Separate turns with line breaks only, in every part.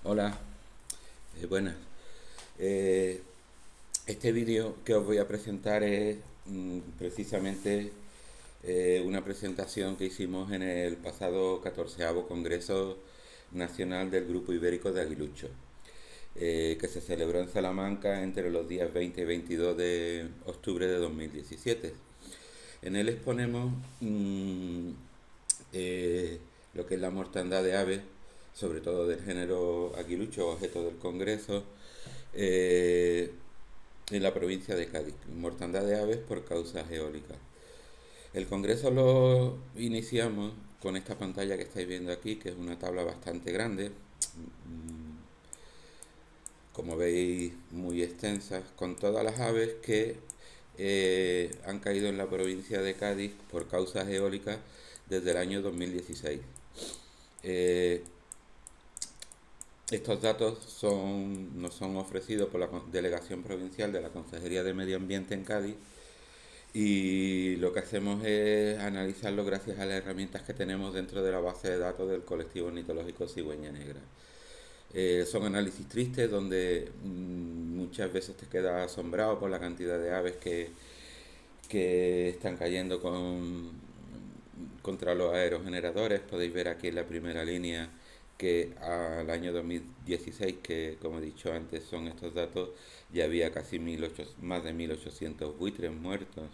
Hola, buenas. Eh, este vídeo que os voy a presentar es precisamente una presentación que hicimos en el pasado 14º Congreso Nacional del Grupo Ibérico de Aguilucho, que se celebró en Salamanca entre los días 20 y 22 de octubre de 2017. En él exponemos eh, lo que es la mortandad de aves, sobre todo del género aguilucho, objeto del Congreso, eh, en la provincia de Cádiz. Mortandad de aves por causas eólicas. El Congreso lo iniciamos con esta pantalla que estáis viendo aquí, que es una tabla bastante grande, como veis muy extensas, con todas las aves que han caído en la provincia de Cádiz por causas eólicas desde el año 2016. Eh, Estos datos nos son ofrecidos por la Delegación Provincial de la Consejería de Medio Ambiente en Cádiz y lo que hacemos es analizarlo gracias a las herramientas que tenemos dentro de la base de datos del colectivo ornitológico Cigüeña Negra. Son análisis tristes donde muchas veces te quedas asombrado por la cantidad de aves que están cayendo contra los aerogeneradores. Podéis ver aquí en la primera línea que al año 2016, que como he dicho antes son estos datos, ya había casi más de 1.800 buitres muertos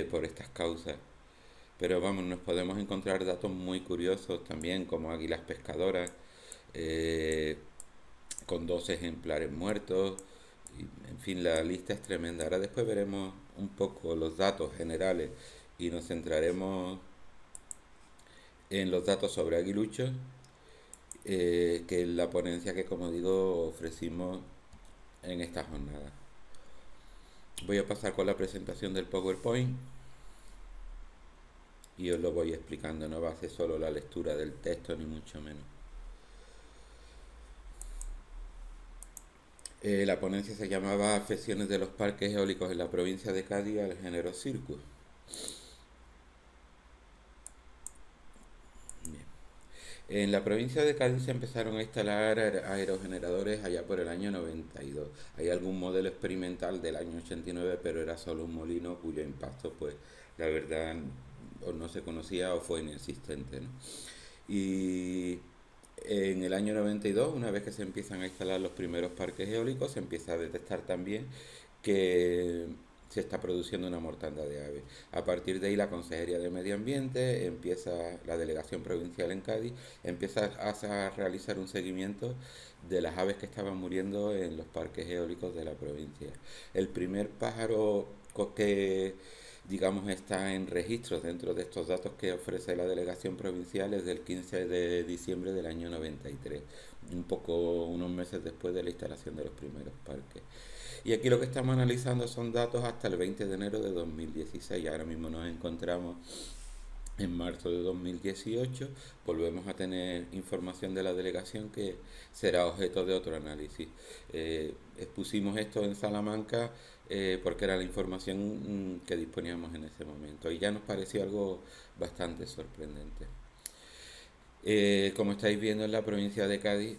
por estas causas. Pero vamos, nos podemos encontrar datos muy curiosos también, como águilas pescadoras, eh, con 2 ejemplares muertos. En fin, la lista es tremenda. Ahora después veremos un poco los datos generales y nos centraremos en los datos sobre aguiluchos, que es la ponencia que, como digo, ofrecimos en esta jornada. Voy a pasar con la presentación del PowerPoint y os lo voy explicando. No va a ser solo la lectura del texto, ni mucho menos. La ponencia se llamaba Afecciones de los parques eólicos en la provincia de Cádiz al género Circus. Bien. En la provincia de Cádiz se empezaron a instalar aerogeneradores allá por el año 92. Hay algún modelo experimental del año 89, pero era solo un molino cuyo impacto, pues, la verdad, o no se conocía o fue inexistente, ¿no? Y en el año 92, una vez que se empiezan a instalar los primeros parques eólicos, se empieza a detectar también que se está produciendo una mortandad de aves. A partir de ahí la Consejería de Medio Ambiente empieza, la Delegación Provincial en Cádiz, empieza a realizar un seguimiento de las aves que estaban muriendo en los parques eólicos de la provincia. El primer pájaro que digamos está en registro dentro de estos datos que ofrece la delegación provincial es del 15 de diciembre del año 93, un poco unos meses después de la instalación de los primeros parques. Y aquí lo que estamos analizando son datos hasta el 20 de enero de 2016. Ahora mismo nos encontramos en marzo de 2018. Volvemos a tener información de la delegación que será objeto de otro análisis. Expusimos esto en Salamanca porque era la información que disponíamos en ese momento y ya nos pareció algo bastante sorprendente. Como estáis viendo en la provincia de Cádiz,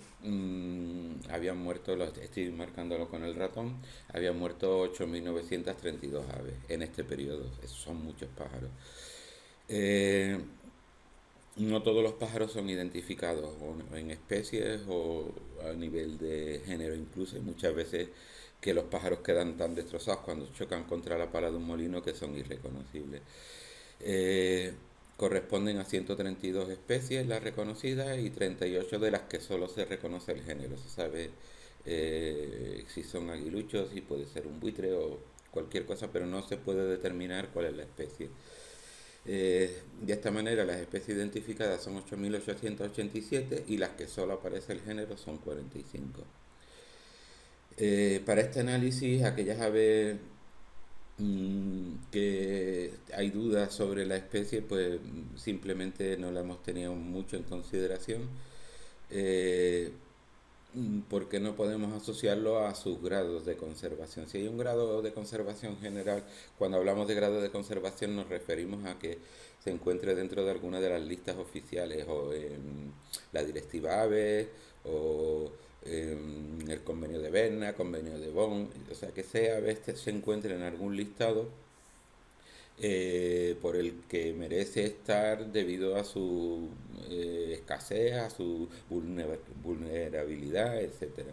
habían muerto, estoy marcándolo con el ratón, habían muerto 8.932 aves en este periodo. Esos son muchos pájaros. Eh, no todos los pájaros son identificados o en especies o a nivel de género, incluso hay muchas veces que los pájaros quedan tan destrozados cuando chocan contra la pala de un molino que son irreconocibles. Eh, Corresponden a 132 especies las reconocidas y 38 de las que solo se reconoce el género. Se sabe si son aguiluchos, si puede ser un buitre o cualquier cosa, pero no se puede determinar cuál es la especie. De esta manera, las especies identificadas son 8.887 y las que solo aparece el género son 45. Para este análisis, aquellas aves que hay dudas sobre la especie, pues simplemente no la hemos tenido mucho en consideración. Eh, porque no podemos asociarlo a sus grados de conservación. Si hay un grado de conservación general, cuando hablamos de grado de conservación nos referimos a que se encuentre dentro de alguna de las listas oficiales o en la Directiva AVE o en el convenio de Berna, convenio de Bonn, o sea que ese ave se encuentre en algún listado por el que merece estar debido a su escasez, a su vulnerabilidad, etcétera.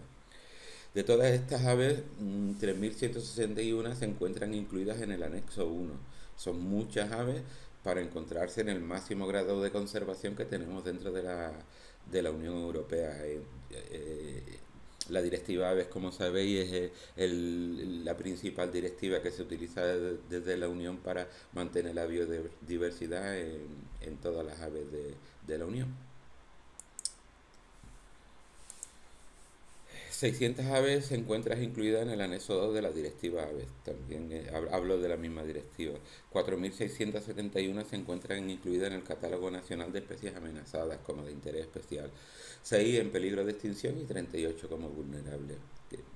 De todas estas aves, 3.161 se encuentran incluidas en el anexo 1. Son muchas aves para encontrarse en el máximo grado de conservación que tenemos dentro de la Unión Europea. Eh, la directiva Aves, como sabéis, es la principal directiva que se utiliza desde la Unión para mantener la biodiversidad en todas las aves de la Unión. 600 aves se encuentran incluidas en el anexo 2 de la directiva aves, también hablo de la misma directiva. 4.671 se encuentran incluidas en el catálogo nacional de especies amenazadas como de interés especial, 6 en peligro de extinción y 38 como vulnerables.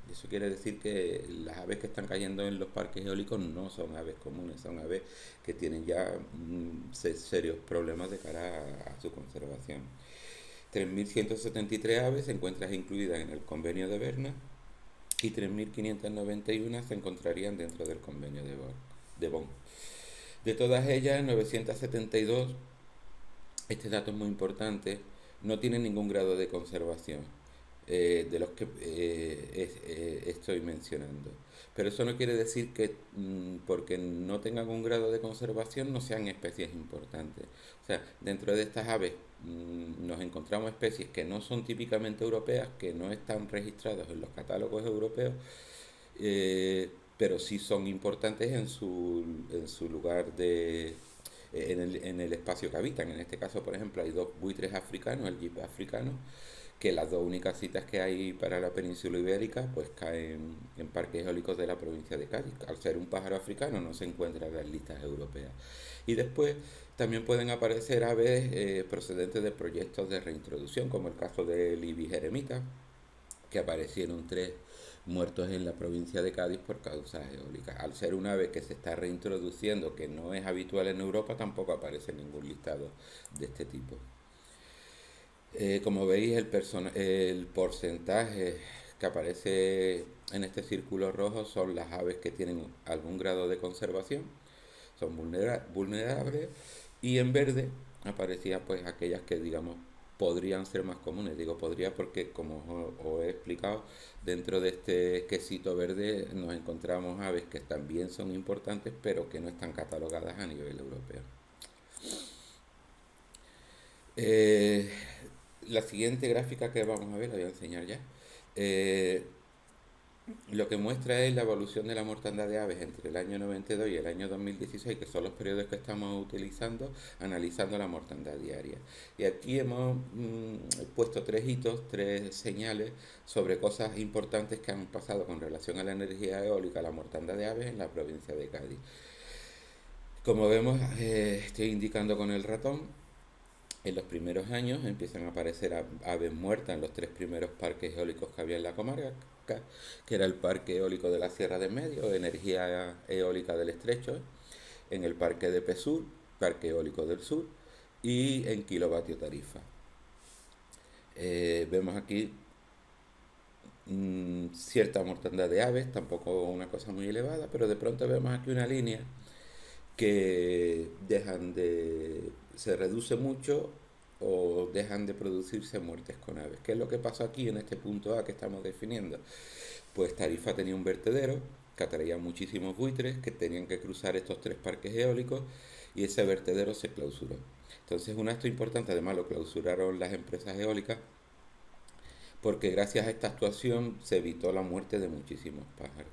Eso quiere decir que las aves que están cayendo en los parques eólicos no son aves comunes, son aves que tienen ya serios problemas de cara a su conservación. 3.173 aves se encuentran incluidas en el convenio de Berna y 3.591 se encontrarían dentro del convenio de Bonn. De todas ellas, 972, este dato es muy importante, no tienen ningún grado de conservación de los que estoy mencionando. Pero eso no quiere decir que porque no tengan un grado de conservación no sean especies importantes. O sea, dentro de estas aves nos encontramos especies que no son típicamente europeas, que no están registradas en los catálogos europeos, pero sí son importantes en su lugar en el espacio que habitan. En este caso, por ejemplo, hay dos buitres africanos, el jeep africano, que las dos únicas citas que hay para la península ibérica pues caen en parques eólicos de la provincia de Cádiz. Al ser un pájaro africano no se encuentra en las listas europeas. Y después también pueden aparecer aves procedentes de proyectos de reintroducción, como el caso del ibis eremita, que aparecieron 3 muertos en la provincia de Cádiz por causas eólicas. Al ser un ave que se está reintroduciendo, que no es habitual en Europa, tampoco aparece en ningún listado de este tipo. Como veis, el porcentaje que aparece en este círculo rojo son las aves que tienen algún grado de conservación, son vulnerables, y en verde aparecían pues aquellas que digamos podrían ser más comunes. Digo podría porque como os he explicado, dentro de este quesito verde nos encontramos aves que también son importantes pero que no están catalogadas a nivel europeo. Eh, la siguiente gráfica que vamos a ver, la voy a enseñar ya. Eh, lo que muestra es la evolución de la mortandad de aves entre el año 92 y el año 2016, que son los periodos que estamos utilizando, analizando la mortandad diaria. Y aquí hemos puesto 3 hitos, 3 señales sobre cosas importantes que han pasado con relación a la energía eólica, la mortandad de aves en la provincia de Cádiz. Como vemos, estoy indicando con el ratón. En los primeros años empiezan a aparecer aves muertas en los 3 primeros parques eólicos que había en la comarca, que era el Parque Eólico de la Sierra de Medio, Energía Eólica del Estrecho, en el Parque de Pesur, Parque Eólico del Sur, y en kilovatio tarifa. Vemos aquí cierta mortandad de aves, tampoco una cosa muy elevada, pero de pronto vemos aquí una línea que se reduce mucho o dejan de producirse muertes con aves. ¿Qué es lo que pasó aquí en este punto A que estamos definiendo? Pues Tarifa tenía un vertedero que atraía muchísimos buitres que tenían que cruzar estos 3 parques eólicos y ese vertedero se clausuró. Entonces un acto importante, además lo clausuraron las empresas eólicas, porque gracias a esta actuación se evitó la muerte de muchísimos pájaros.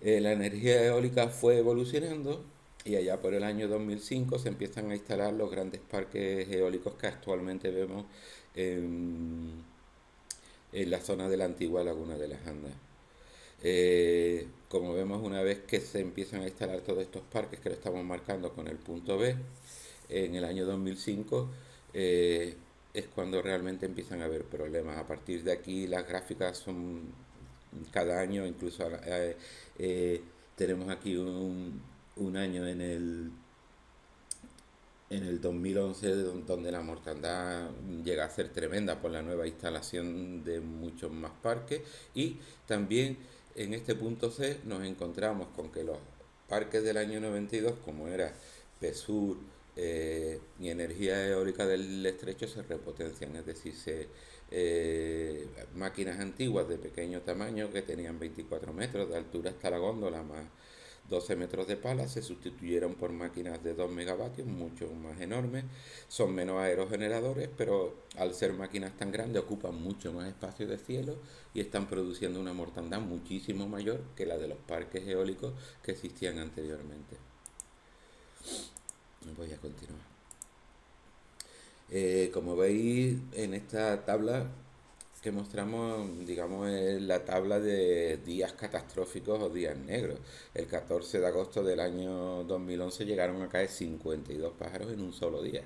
La energía eólica fue evolucionando y allá por el año 2005 se empiezan a instalar los grandes parques eólicos que actualmente vemos en, en la zona de la antigua Laguna de las Andas. Como vemos, una vez que se empiezan a instalar todos estos parques, que lo estamos marcando con el punto B, en el año 2005, es cuando realmente empiezan a haber problemas. A partir de aquí las gráficas son cada año, incluso eh, tenemos aquí un año en el 2011 donde la mortandad llega a ser tremenda por la nueva instalación de muchos más parques, y también en este punto C nos encontramos con que los parques del año 92, como era PESUR y energía eólica del estrecho, se repotencian, es decir, máquinas antiguas de pequeño tamaño que tenían 24 metros de altura hasta la góndola más 12 metros de pala, se sustituyeron por máquinas de 2 megavatios, mucho más enormes. Son menos aerogeneradores, pero al ser máquinas tan grandes ocupan mucho más espacio de cielo y están produciendo una mortandad muchísimo mayor que la de los parques eólicos que existían anteriormente. Voy a continuar. Como veis en esta tabla que mostramos, digamos, es la tabla de días catastróficos o días negros. El 14 de agosto del año 2011 llegaron a caer 52 pájaros en un solo día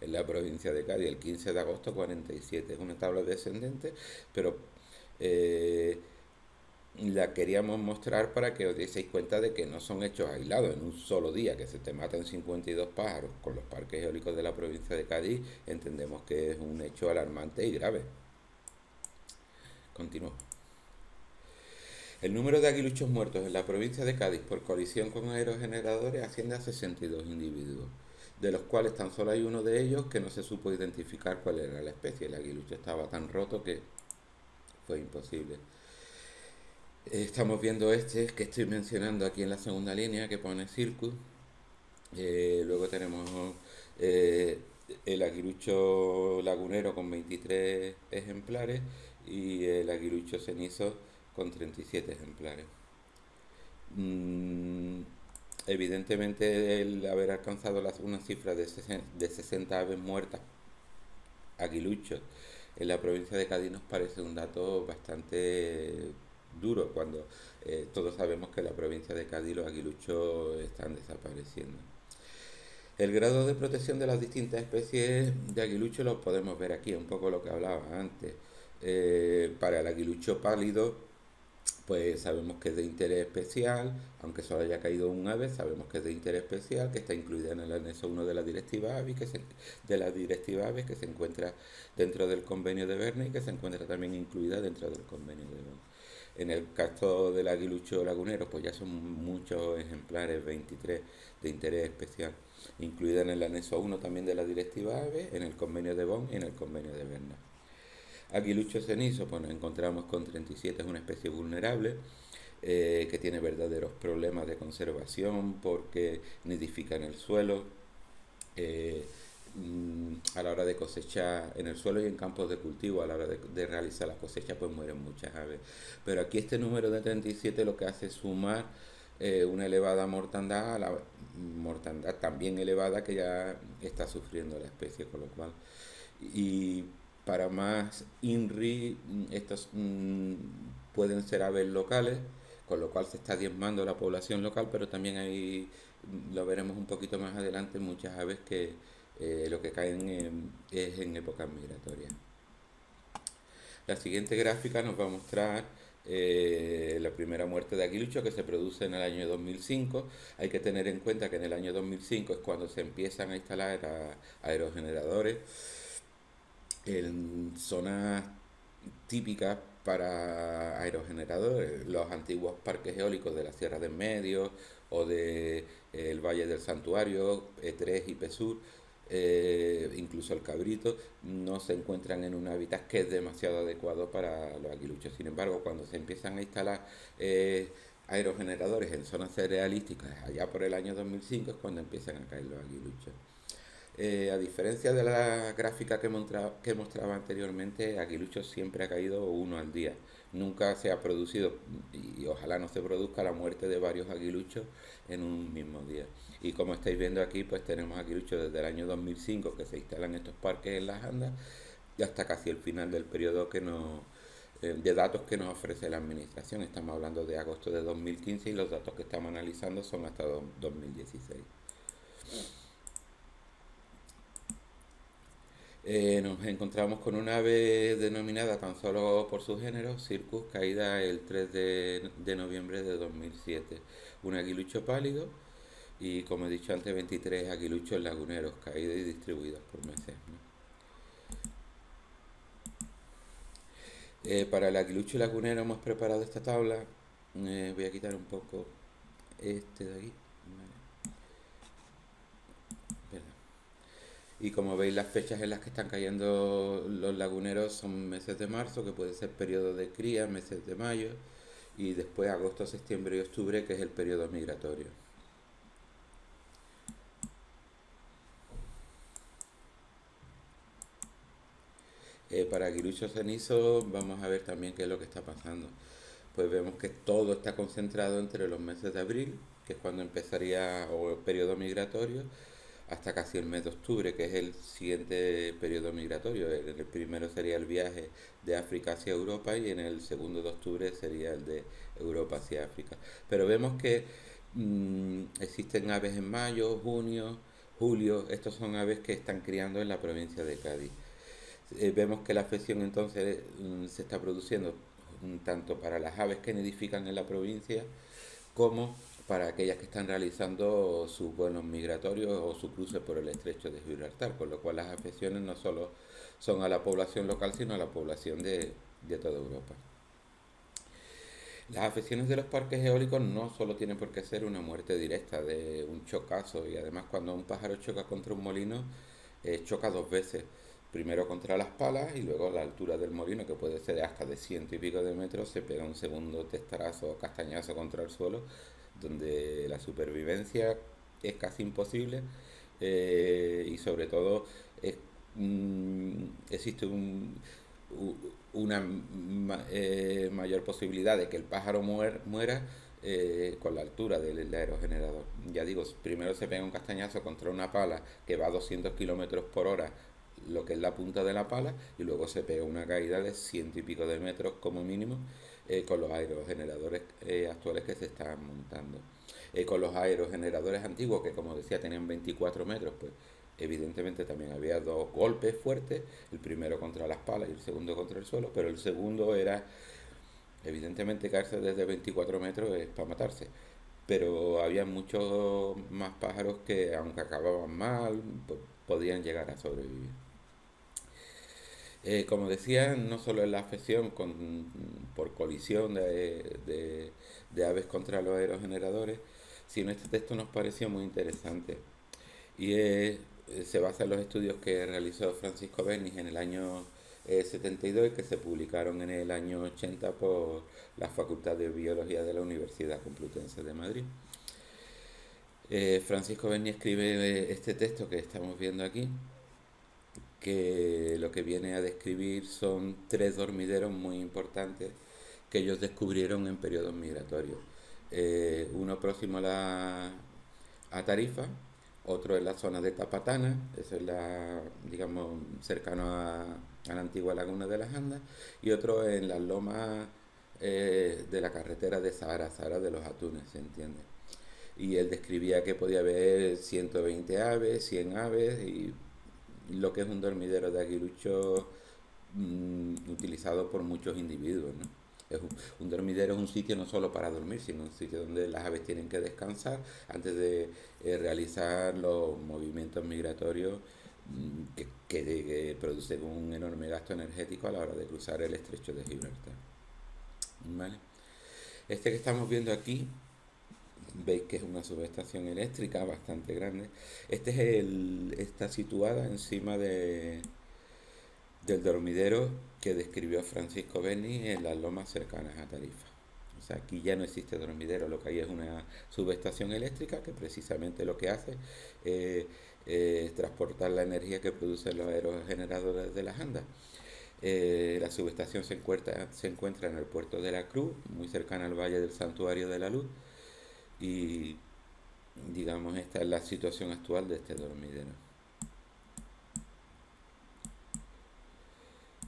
en la provincia de Cádiz. El 15 de agosto 47. Es una tabla descendente, pero eh, la queríamos mostrar para que os dieseis cuenta de que no son hechos aislados. En un solo día que se te matan 52 pájaros con los parques eólicos de la provincia de Cádiz, entendemos que es un hecho alarmante y grave. Continúo. El número de aguiluchos muertos en la provincia de Cádiz por colisión con aerogeneradores asciende a 62 individuos, de los cuales tan solo hay uno de ellos que no se supo identificar cuál era la especie. El aguilucho estaba tan roto que fue imposible. Estamos viendo este que estoy mencionando aquí en la segunda línea que pone Circus. Luego tenemos eh, el aguilucho lagunero con 23 ejemplares y el aguilucho cenizo con 37 ejemplares. Mm, Evidentemente el haber alcanzado una cifra de 60 aves muertas, aguiluchos, en la provincia de Cádiz nos parece un dato bastante duro cuando todos sabemos que en la provincia de Cádiz los aguiluchos están desapareciendo. El grado de protección de las distintas especies de aguilucho lo podemos ver aquí, un poco lo que hablaba antes. Para el aguilucho pálido, pues sabemos que es de interés especial, aunque solo haya caído un ave, sabemos que es de interés especial, que está incluida en el anexo 1 de la directiva AVI, de la directiva AVE, que se encuentra dentro del convenio de Berna y que se encuentra también incluida dentro del convenio de Bonn. En el caso del aguilucho lagunero, pues ya son muchos ejemplares, 23 de interés especial, incluida en el anexo 1 también de la directiva AVE, en el convenio de Bonn y en el convenio de Berna. Aguilucho cenizo, pues nos encontramos con 37, es una especie vulnerable que tiene verdaderos problemas de conservación porque nidifica en el suelo, eh, a la hora de cosechar en el suelo y en campos de cultivo, a la hora de realizar la cosecha, pues mueren muchas aves. Pero aquí este número de 37 lo que hace es sumar una elevada mortandad a la mortandad también elevada que ya está sufriendo la especie, con lo cual, y para más INRI, estos pueden ser aves locales, con lo cual se está diezmando la población local, pero también hay, lo veremos un poquito más adelante, muchas aves que lo que caen es en épocas migratorias. La siguiente gráfica nos va a mostrar la primera muerte de aguilucho que se produce en el año 2005. Hay que tener en cuenta que en el año 2005 es cuando se empiezan a instalar aerogeneradores en zonas típicas para aerogeneradores, los antiguos parques eólicos de la Sierra del Medio o de el Valle del Santuario, E3 y Pesur, incluso el Cabrito, no se encuentran en un hábitat que es demasiado adecuado para los aguiluchos. Sin embargo, cuando se empiezan a instalar aerogeneradores en zonas cerealísticas allá por el año 2005 es cuando empiezan a caer los aguiluchos. A diferencia de la gráfica que mostraba anteriormente, aguilucho siempre ha caído uno al día. Nunca se ha producido, y ojalá no se produzca, la muerte de varios aguiluchos en un mismo día. Y como estáis viendo aquí, pues tenemos aguiluchos desde el año 2005 que se instalan estos parques en las andas y hasta casi el final del periodo de datos que nos ofrece la administración. Estamos hablando de agosto de 2015 y los datos que estamos analizando son hasta 2016. Nos encontramos con una ave denominada tan solo por su género, Circus, caída el 3 de noviembre de 2007. Un aguilucho pálido y, como he dicho antes, 23 aguiluchos laguneros caídos y distribuidos por meses, ¿no? Para el aguilucho lagunero hemos preparado esta tabla. Voy a quitar un poco este de aquí. Vale. Y como veis, las fechas en las que están cayendo los laguneros son meses de marzo, que puede ser periodo de cría, meses de mayo, y después agosto, septiembre y octubre, que es el periodo migratorio. Para aguilucho cenizo vamos a ver también qué es lo que está pasando. Pues vemos que todo está concentrado entre los meses de abril, que es cuando empezaría o el periodo migratorio, hasta casi el mes de octubre, que es el siguiente periodo migratorio. El primero sería el viaje de África hacia Europa y en el segundo de octubre sería el de Europa hacia África. Pero vemos que existen aves en mayo, junio, julio. Estos son aves que están criando en la provincia de Cádiz. Vemos que la afección entonces se está produciendo tanto para las aves que nidifican en la provincia como para aquellas que están realizando sus vuelos migratorios o su cruce por el estrecho de Gibraltar, con lo cual las afecciones no solo son a la población local, sino a la población de toda Europa. Las afecciones de los parques eólicos no solo tienen por qué ser una muerte directa de un chocazo, y además cuando un pájaro choca contra un molino, choca dos veces. Primero contra las palas y luego a la altura del molino, que puede ser hasta de ciento y pico de metros, se pega un segundo testarazo o castañazo contra el suelo, donde la supervivencia es casi imposible, y sobre todo es, existe una mayor posibilidad de que el pájaro muera con la altura del aerogenerador. Ya digo, primero se pega un castañazo contra una pala que va a 200 kilómetros por hora, lo que es la punta de la pala, y luego se pega una caída de ciento y pico de metros como mínimo, con los aerogeneradores actuales que se están montando. Con los aerogeneradores antiguos, que como decía tenían 24 metros, pues evidentemente también había dos golpes fuertes, el primero contra las palas y el segundo contra el suelo, pero el segundo era, evidentemente, caerse desde 24 metros es para matarse. Pero había muchos más pájaros que, aunque acababan mal, podían llegar a sobrevivir. Como decía, no solo es la afección por colisión de aves contra los aerogeneradores, sino este texto nos pareció muy interesante. Y se basa en los estudios que realizó Francisco Bernis en el año 72 y que se publicaron en el año 80 por la Facultad de Biología de la Universidad Complutense de Madrid. Francisco Bernis escribe este texto que estamos viendo aquí, que lo que viene a describir son tres dormideros muy importantes que ellos descubrieron en periodos migratorios. Uno próximo a Tarifa, otro en la zona de Tapatana, eso es digamos, cercano a la antigua laguna de las Andas, y otro en las lomas de la carretera de Sahara de los Atunes, ¿se entiende? Y él describía que podía haber 120 aves, 100 aves, y lo que es un dormidero de aguilucho utilizado por muchos individuos, ¿no? Un dormidero es un sitio no solo para dormir, sino un sitio donde las aves tienen que descansar antes de realizar los movimientos migratorios que producen un enorme gasto energético a la hora de cruzar el estrecho de Gibraltar. ¿Vale? Este que estamos viendo aquí, veis que es una subestación eléctrica bastante grande. Está situada encima del dormidero que describió Francisco Beni en las lomas cercanas a Tarifa. O sea, aquí ya no existe dormidero, lo que hay es una subestación eléctrica que precisamente lo que hace es transportar la energía que producen los aerogeneradores de las Andas. La subestación se encuentra en el puerto de la Cruz, muy cercana al Valle del Santuario de la Luz, y digamos esta es la situación actual de este dormidero.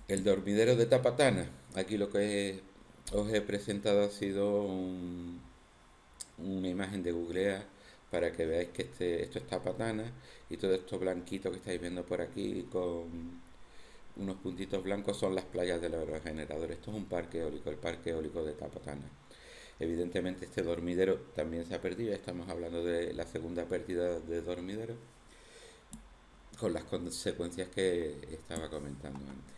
El dormidero de Tapatana, aquí lo que os he presentado ha sido una imagen de Googlea para que veáis que esto es Tapatana y todo esto blanquito que estáis viendo por aquí unos puntitos blancos son las playas del aerogenerador. Esto es un parque eólico, el parque eólico de Tapatana. Evidentemente este dormidero también se ha perdido, estamos hablando de la segunda pérdida de dormidero, con las consecuencias que estaba comentando antes.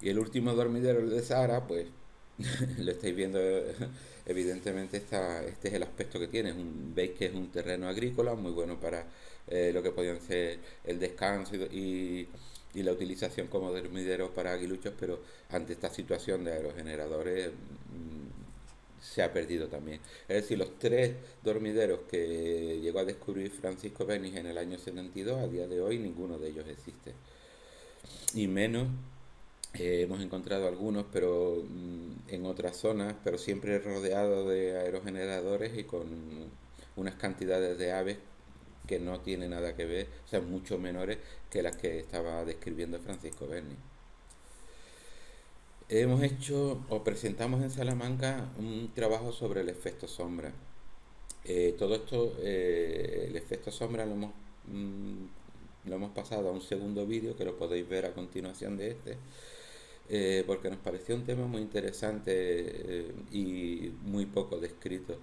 Y el último dormidero, el de Sahara, pues lo estáis viendo, evidentemente este es el aspecto que tiene. Veis que es un terreno agrícola muy bueno para lo que podían ser el descanso y la utilización como dormidero para aguiluchos, pero ante esta situación de aerogeneradores se ha perdido también. Es decir, los tres dormideros que llegó a descubrir Francisco Bénich en el año 72, a día de hoy ninguno de ellos existe. Y menos hemos encontrado algunos, pero en otras zonas, pero siempre rodeado de aerogeneradores y con unas cantidades de aves que no tienen nada que ver, o sea, mucho menores que las que estaba describiendo Francisco Berni. Hemos hecho o presentamos en Salamanca un trabajo sobre el efecto sombra. Todo esto, el efecto sombra lo hemos pasado a un segundo vídeo que lo podéis ver a continuación de este, porque nos pareció un tema muy interesante y muy poco descrito.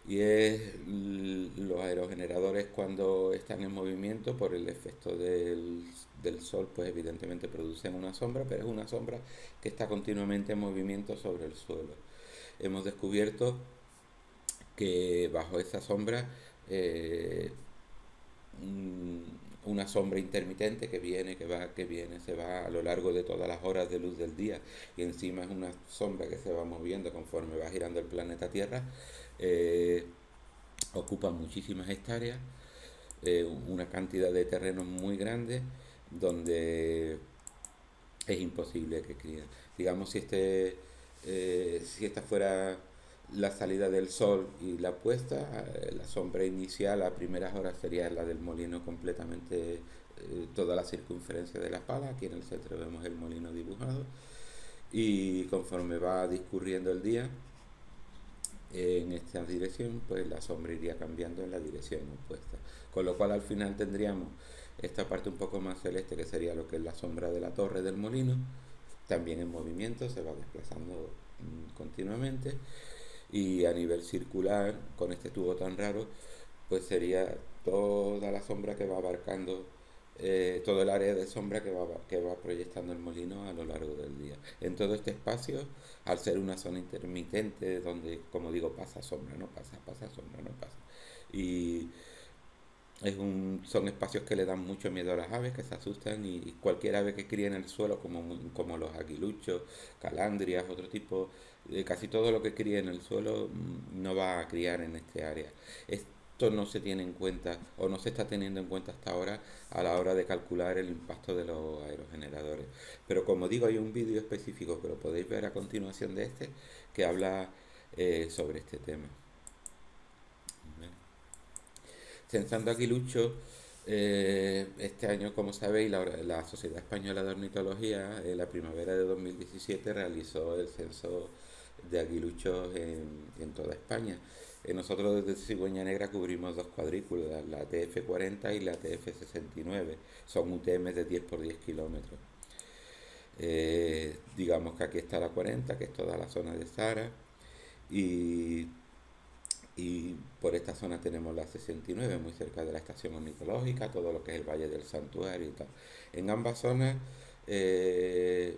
Y es los aerogeneradores cuando están en movimiento por el efecto del sol, pues evidentemente producen una sombra, pero es una sombra que está continuamente en movimiento sobre el suelo. Hemos descubierto que bajo esa sombra una sombra intermitente que viene, que va, que viene, se va a lo largo de todas las horas de luz del día y encima es una sombra que se va moviendo conforme va girando el planeta Tierra, eh, ocupa muchísimas hectáreas, una cantidad de terrenos muy grande donde es imposible que críen. Digamos, si esta fuera la salida del sol y la puesta, la sombra inicial a primeras horas sería la del molino completamente, toda la circunferencia de la pala. Aquí en el centro vemos el molino dibujado. Y conforme va discurriendo el día, en esta dirección, pues la sombra iría cambiando en la dirección opuesta. Con lo cual al final tendríamos esta parte un poco más celeste que sería lo que es la sombra de la torre del molino, también en movimiento, se va desplazando continuamente y a nivel circular, con este tubo tan raro, pues sería toda la sombra que va abarcando todo el área de sombra que va proyectando el molino a lo largo del día. En todo este espacio, al ser una zona intermitente donde, como digo, pasa sombra, no pasa, pasa sombra, no pasa. Y son espacios que le dan mucho miedo a las aves, que se asustan y cualquier ave que críe en el suelo, como los aguiluchos, calandrias, otro tipo, casi todo lo que críe en el suelo no va a criar en este área. Esto no se tiene en cuenta o no se está teniendo en cuenta hasta ahora a la hora de calcular el impacto de los aerogeneradores. Pero como digo, hay un vídeo específico que lo podéis ver a continuación de este que habla sobre este tema. Censando Aguilucho, este año, como sabéis, la Sociedad Española de Ornitología, en la primavera de 2017, realizó el censo de aguiluchos en toda España. Nosotros desde Cigüeña Negra cubrimos dos cuadrículas, la TF40 y la TF69. Son UTM de 10 por 10 kilómetros. Digamos que aquí está la 40, que es toda la zona de Sahara, y y por esta zona tenemos la 69, muy cerca de la estación ornitológica, todo lo que es el Valle del Santuario y tal. En ambas zonas, eh,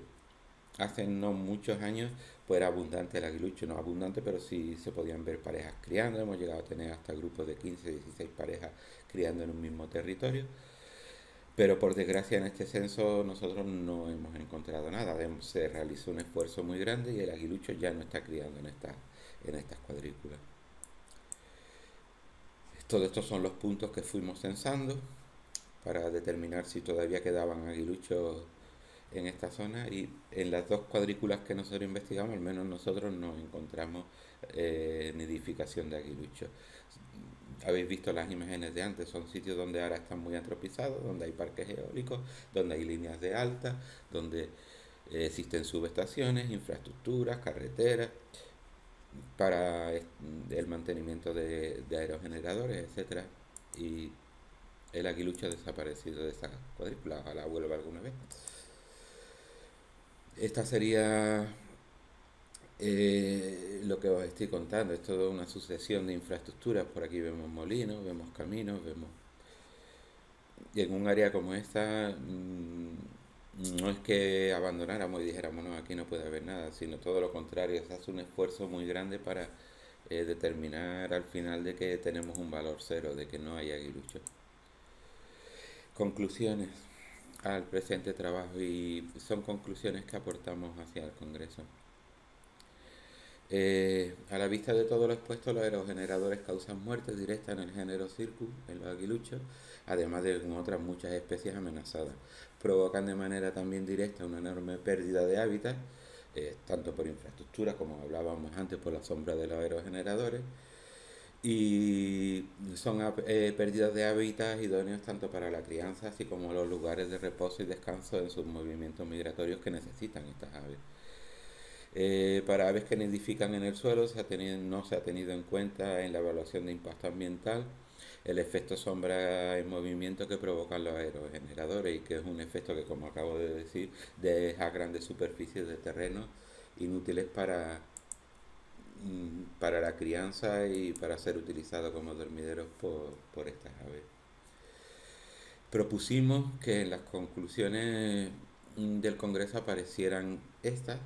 hace no muchos años, pues era abundante el aguilucho, no abundante, pero sí se podían ver parejas criando, hemos llegado a tener hasta grupos de 15, 16 parejas criando en un mismo territorio, pero por desgracia en este censo nosotros no hemos encontrado nada, se realizó un esfuerzo muy grande y el aguilucho ya no está criando en estas cuadrículas. Todos estos son los puntos que fuimos censando para determinar si todavía quedaban aguiluchos en esta zona y en las dos cuadrículas que nosotros investigamos, al menos nosotros no encontramos nidificación de aguiluchos. Habéis visto las imágenes de antes, son sitios donde ahora están muy antropizados, donde hay parques eólicos, donde hay líneas de alta, donde existen subestaciones, infraestructuras, carreteras para el mantenimiento de aerogeneradores, etcétera. Y el aguilucho desaparecido de esa cuadrícula, ojalá vuelva alguna vez. Esta sería lo que os estoy contando, es toda una sucesión de infraestructuras. Por aquí vemos molinos, vemos caminos, vemos... Y en un área como esta, no es que abandonáramos y dijéramos, no, aquí no puede haber nada, sino todo lo contrario, se hace un esfuerzo muy grande para determinar al final de que tenemos un valor cero, de que no hay aguilucho. Conclusiones al presente trabajo, y son conclusiones que aportamos hacia el Congreso. A la vista de todo lo expuesto, los aerogeneradores causan muerte directa en el género Circus, en los aguiluchos, además de en otras muchas especies amenazadas. Provocan de manera también directa una enorme pérdida de hábitat, tanto por infraestructura, como hablábamos antes, por la sombra de los aerogeneradores, y son pérdidas de hábitats idóneos tanto para la crianza, así como los lugares de reposo y descanso en sus movimientos migratorios que necesitan estas aves. Para aves que nidifican en el suelo no se ha tenido en cuenta en la evaluación de impacto ambiental el efecto sombra en movimiento que provocan los aerogeneradores, y que es un efecto que, como acabo de decir, deja grandes superficies de terreno inútiles para la crianza y para ser utilizados como dormideros por estas aves. Propusimos que en las conclusiones del Congreso aparecieran estas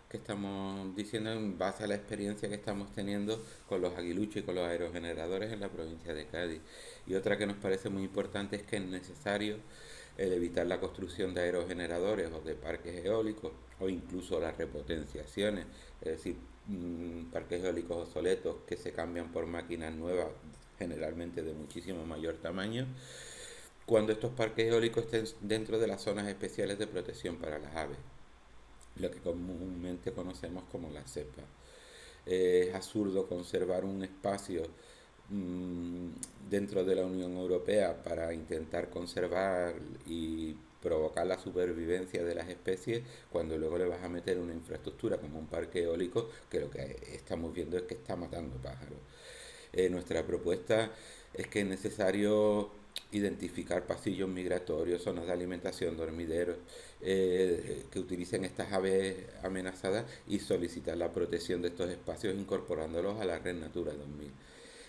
que estamos diciendo en base a la experiencia que estamos teniendo con los aguiluchos y con los aerogeneradores en la provincia de Cádiz. Y otra que nos parece muy importante es que es necesario el evitar la construcción de aerogeneradores o de parques eólicos, o incluso las repotenciaciones, es decir, parques eólicos obsoletos que se cambian por máquinas nuevas, generalmente de muchísimo mayor tamaño, cuando estos parques eólicos estén dentro de las zonas especiales de protección para las aves, lo que comúnmente conocemos como la cepa. Es absurdo conservar un espacio mmm, dentro de la Unión Europea para intentar conservar y provocar la supervivencia de las especies, cuando luego le vas a meter una infraestructura como un parque eólico que lo que estamos viendo es que está matando pájaros. Nuestra propuesta es que es necesario identificar pasillos migratorios, zonas de alimentación, dormideros, que utilicen estas aves amenazadas, y solicitar la protección de estos espacios incorporándolos a la Red Natura 2000.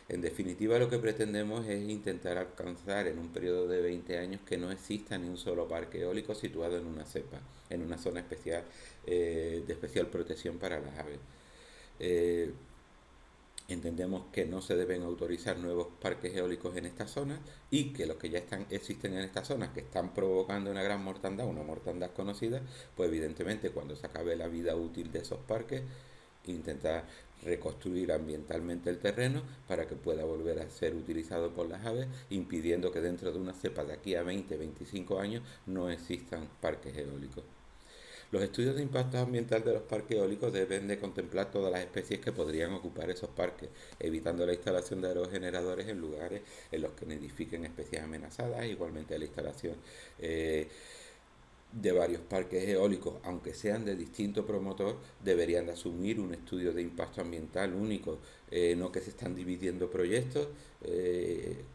En definitiva, lo que pretendemos es intentar alcanzar en un periodo de 20 años que no exista ni un solo parque eólico situado en una cepa, en una zona especial, de especial protección para las aves. Eh, Entendemos que no se deben autorizar nuevos parques eólicos en esta zona, y que los que ya existen en esta zona, que están provocando una gran mortandad, una mortandad conocida, pues evidentemente cuando se acabe la vida útil de esos parques, intentar reconstruir ambientalmente el terreno para que pueda volver a ser utilizado por las aves, impidiendo que dentro de una cepa de aquí a 20-25 años no existan parques eólicos. Los estudios de impacto ambiental de los parques eólicos deben de contemplar todas las especies que podrían ocupar esos parques, evitando la instalación de aerogeneradores en lugares en los que nidifiquen especies amenazadas. Igualmente la instalación de varios parques eólicos, aunque sean de distinto promotor, deberían de asumir un estudio de impacto ambiental único, no que se están dividiendo proyectos,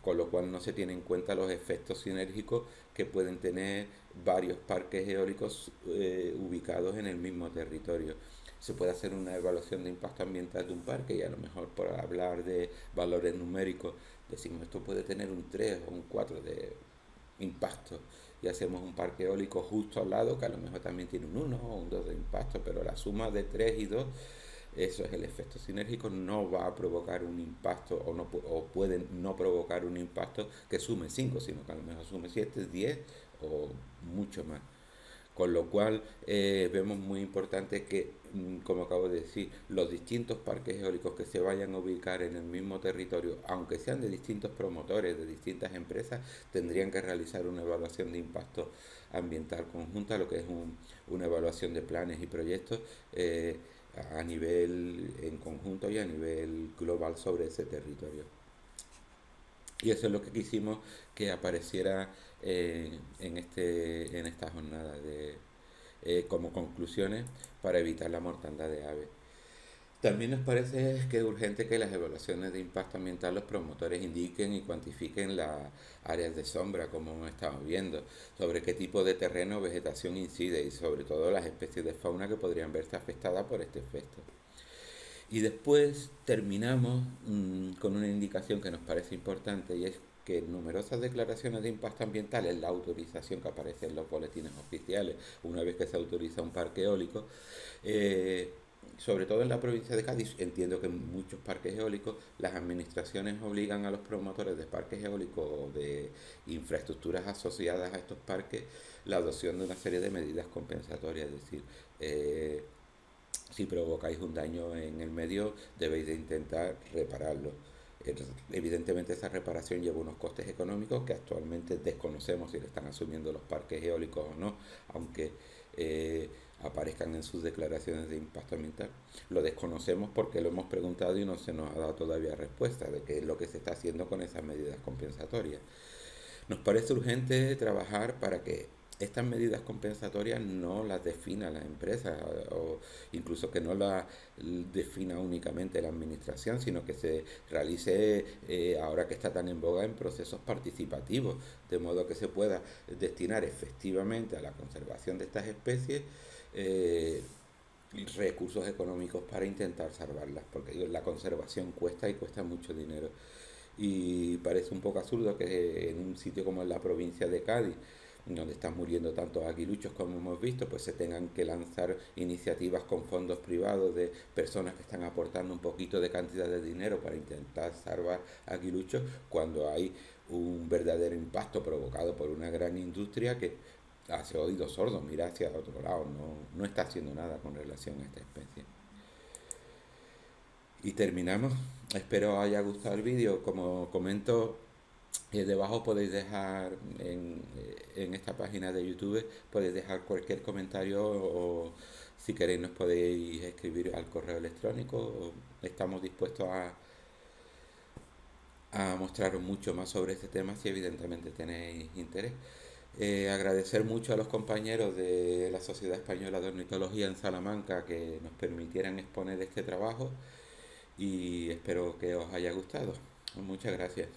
con lo cual no se tienen en cuenta los efectos sinérgicos que pueden tener varios parques eólicos ubicados en el mismo territorio. Se puede hacer una evaluación de impacto ambiental de un parque, y a lo mejor, por hablar de valores numéricos, decimos esto puede tener un 3 o un 4 de impacto, y hacemos un parque eólico justo al lado que a lo mejor también tiene un 1 o un 2 de impacto, pero la suma de 3 y 2, eso es el efecto sinérgico, no va a provocar un impacto, o puede no provocar un impacto que sume 5, sino que a lo mejor sume 7, 10 o mucho más. Con lo cual vemos muy importante que, como acabo de decir, los distintos parques eólicos que se vayan a ubicar en el mismo territorio, aunque sean de distintos promotores, de distintas empresas, tendrían que realizar una evaluación de impacto ambiental conjunta, lo que es una evaluación de planes y proyectos a nivel en conjunto y a nivel global sobre ese territorio. Y eso es lo que quisimos que apareciera en esta jornada como conclusiones para evitar la mortandad de aves. También nos parece que es urgente que las evaluaciones de impacto ambiental los promotores indiquen y cuantifiquen las áreas de sombra, como hemos estado viendo, sobre qué tipo de terreno o vegetación incide y sobre todo las especies de fauna que podrían verse afectadas por este efecto. Y después terminamos con una indicación que nos parece importante y es que en numerosas declaraciones de impacto ambiental, en la autorización que aparece en los boletines oficiales, una vez que se autoriza un parque eólico, eh, sobre todo en la provincia de Cádiz, entiendo que en muchos parques eólicos las administraciones obligan a los promotores de parques eólicos o de infraestructuras asociadas a estos parques la adopción de una serie de medidas compensatorias, es decir, si provocáis un daño en el medio, debéis de intentar repararlo. Evidentemente esa reparación lleva unos costes económicos que actualmente desconocemos si lo están asumiendo los parques eólicos o no, aunque eh, aparezcan en sus declaraciones de impacto ambiental. Lo desconocemos porque lo hemos preguntado y no se nos ha dado todavía respuesta de qué es lo que se está haciendo con esas medidas compensatorias. Nos parece urgente trabajar para que estas medidas compensatorias no las defina la empresa o incluso que no las defina únicamente la administración, sino que se realice ahora que está tan en boga en procesos participativos, de modo que se pueda destinar efectivamente a la conservación de estas especies eh, recursos económicos para intentar salvarlas, porque la conservación cuesta y cuesta mucho dinero. Y parece un poco absurdo que en un sitio como en la provincia de Cádiz, donde están muriendo tantos aguiluchos como hemos visto, pues se tengan que lanzar iniciativas con fondos privados de personas que están aportando un poquito de cantidad de dinero para intentar salvar aguiluchos, cuando hay un verdadero impacto provocado por una gran industria que hace oídos sordos, mira hacia otro lado, no está haciendo nada con relación a esta especie. Y terminamos. Espero os haya gustado el vídeo. Como comento, debajo podéis dejar en esta página de YouTube, podéis dejar cualquier comentario o si queréis nos podéis escribir al correo electrónico. Estamos dispuestos a mostraros mucho más sobre este tema si evidentemente tenéis interés. Agradecer mucho a los compañeros de la Sociedad Española de Ornitología en Salamanca que nos permitieran exponer este trabajo y espero que os haya gustado. Muchas gracias.